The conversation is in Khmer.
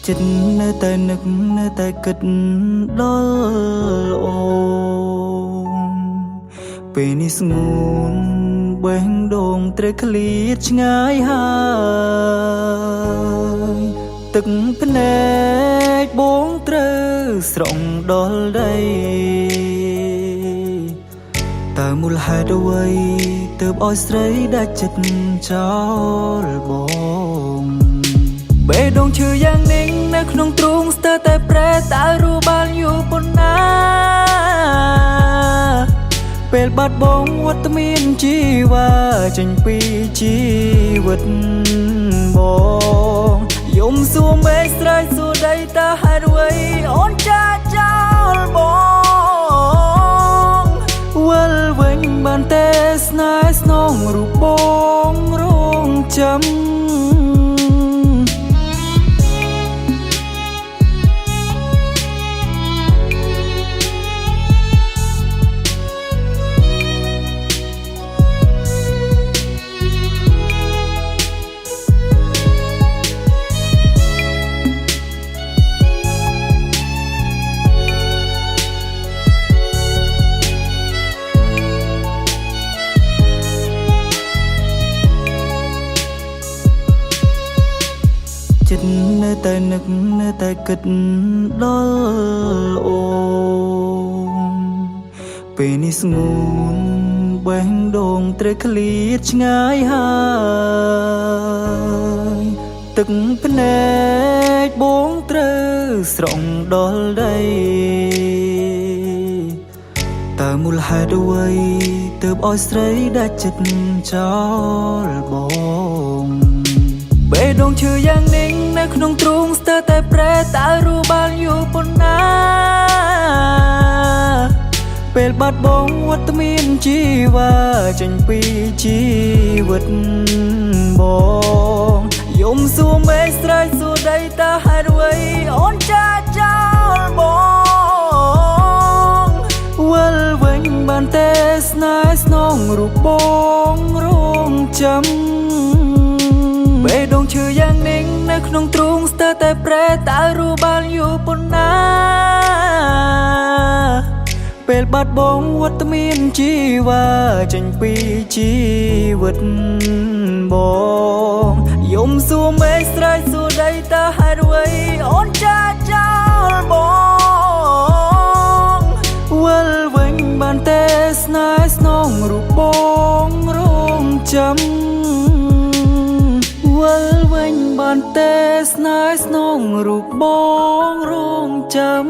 ចិត្តនៅតែនឹកនៅតែគិតដល់អូនពេលនេះស្ងួនបេះដូងត្រូវឃ្លាតឆ្ងាយហើយទឹកភ្នែកបងត្រូវស្រង់ដល់ដីតើមូលហេតុអ្វីទើបឲ្យស្រីដាច់ចិត្តចោលបងបេះដូងឈឺយ៉ាងនេះនៅក្នុងទ្រូងស្ទើរតែប្រែតើរੂបានយូរប៉ុណ្ណាពេលបាត់បង់វត្តមានជីវ៉ាចេញពីជីវិតបងយំសួរមេឃស្រែកសួរដីតើហេតុអ្វីអូនចាចោលបងវិលវិញបានតែស្នេហ៍ស្នងរូបបងរងចាំចិត្តនៅតែនឹកនៅតែគិតដល់អូនពេលនេះស្ងួនបេះដូងត្រូវឃ្លាតឆ្ងាយហើយទឹកភ្នែកបងត្រូវស្រង់ដល់ដីតើមូលហេតុអ្វីទើបឲ្យស្រីដាច់ចិត្តចោលបងបេះដូងឈឺយ៉ាងនេះនៅក្នុងទ្រូងស្ទើរតែប្រែតើរੂបានយូរប៉ុណ្ណាពេលបាត់បង់វត្តមានជីវ៉ាចេញពីជីវិតបងយំសួរមេឃស្រែកសួរដីតើហេតុអ្វីអូនចាចោលបងវិលវិញបានតែស្នេហ៍ស្នងរូបបងរងចាំបេះដូងឈឺយ៉ាងនេះនៅក្នុងទ្រូងស្ទើរតែប្រែតើរੂបានយូរប៉ុណ្ណាពេលបាត់បង់វត្តមានជីវ៉ាចេញពីជីវិតបងយំសួរមេឃស្រែកសួរដីតើហេតុអ្វីអូនចាចោលបងវិលវិញបានតែស្នេហ៍ស្នងរូបបងរងចាំវិលវិញបានតែស្នេហ៍ស្នងរូបបងរងចាំ